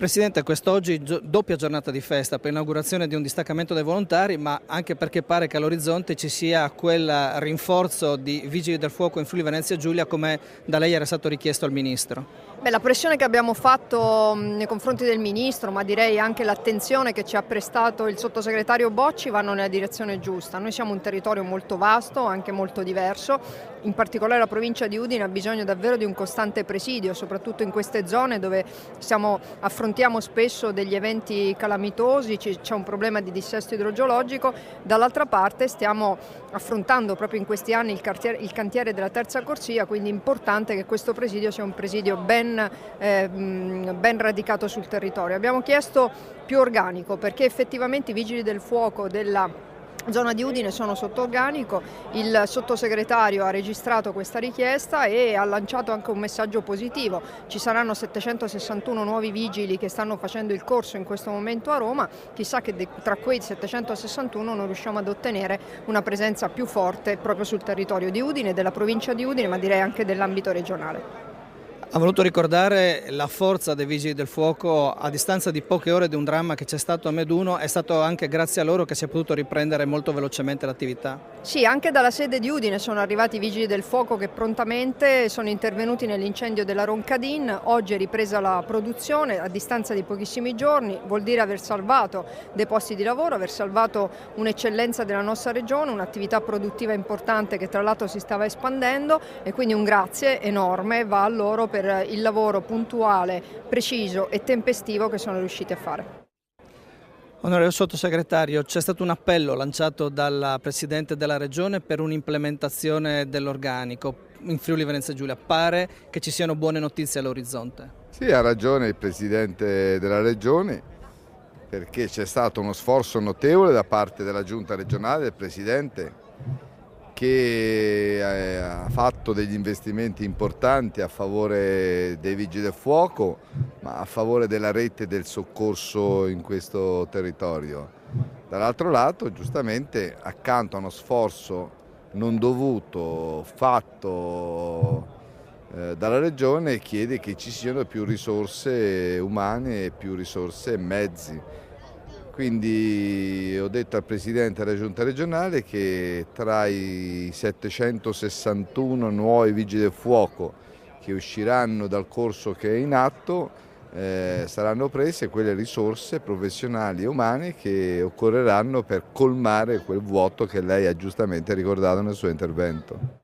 Presidente, quest'oggi doppia giornata di festa per l'inaugurazione di un distaccamento dei volontari, ma anche perché pare che all'orizzonte ci sia quel rinforzo di Vigili del Fuoco in Friuli Venezia Giulia come da lei era stato richiesto al Ministro. La pressione che abbiamo fatto nei confronti del Ministro, ma direi anche l'attenzione che ci ha prestato il Sottosegretario Bocci vanno nella direzione giusta. Noi siamo un territorio molto vasto, anche molto diverso, in particolare la provincia di Udine ha bisogno davvero di un costante presidio, soprattutto in queste zone dove affrontiamo spesso degli eventi calamitosi, c'è un problema di dissesto idrogeologico. Dall'altra parte stiamo affrontando proprio in questi anni il cantiere della terza corsia, quindi è importante che questo presidio sia un presidio ben radicato sul territorio. Abbiamo chiesto più organico perché effettivamente i vigili del fuoco della zona di Udine sono sotto organico, il sottosegretario ha registrato questa richiesta e ha lanciato anche un messaggio positivo. Ci saranno 761 nuovi vigili che stanno facendo il corso in questo momento a Roma, chissà che tra quei 761 non riusciamo ad ottenere una presenza più forte proprio sul territorio di Udine, della provincia di Udine, ma direi anche dell'ambito regionale. Ha voluto ricordare la forza dei Vigili del Fuoco a distanza di poche ore di un dramma che c'è stato a Meduno, è stato anche grazie a loro che si è potuto riprendere molto velocemente l'attività. Sì, anche dalla sede di Udine sono arrivati i Vigili del Fuoco che prontamente sono intervenuti nell'incendio della Roncadin. Oggi è ripresa la produzione a distanza di pochissimi giorni, vuol dire aver salvato dei posti di lavoro, aver salvato un'eccellenza della nostra regione, un'attività produttiva importante che tra l'altro si stava espandendo e quindi un grazie enorme va a loro per il lavoro puntuale, preciso e tempestivo che sono riusciti a fare. Onorevole Sottosegretario, c'è stato un appello lanciato dalla Presidente della Regione per un'implementazione dell'organico in Friuli Venezia Giulia. Pare che ci siano buone notizie all'orizzonte. Sì, ha ragione il Presidente della Regione perché c'è stato uno sforzo notevole da parte della Giunta regionale, del Presidente, che ha fatto degli investimenti importanti a favore dei Vigili del Fuoco, ma a favore della rete del soccorso in questo territorio. Dall'altro lato, giustamente, accanto a uno sforzo non dovuto fatto dalla Regione, chiede che ci siano più risorse umane e più risorse e mezzi. Quindi ho detto al Presidente della Giunta regionale che tra i 761 nuovi Vigili del Fuoco che usciranno dal corso che è in atto saranno prese quelle risorse professionali e umane che occorreranno per colmare quel vuoto che lei ha giustamente ricordato nel suo intervento.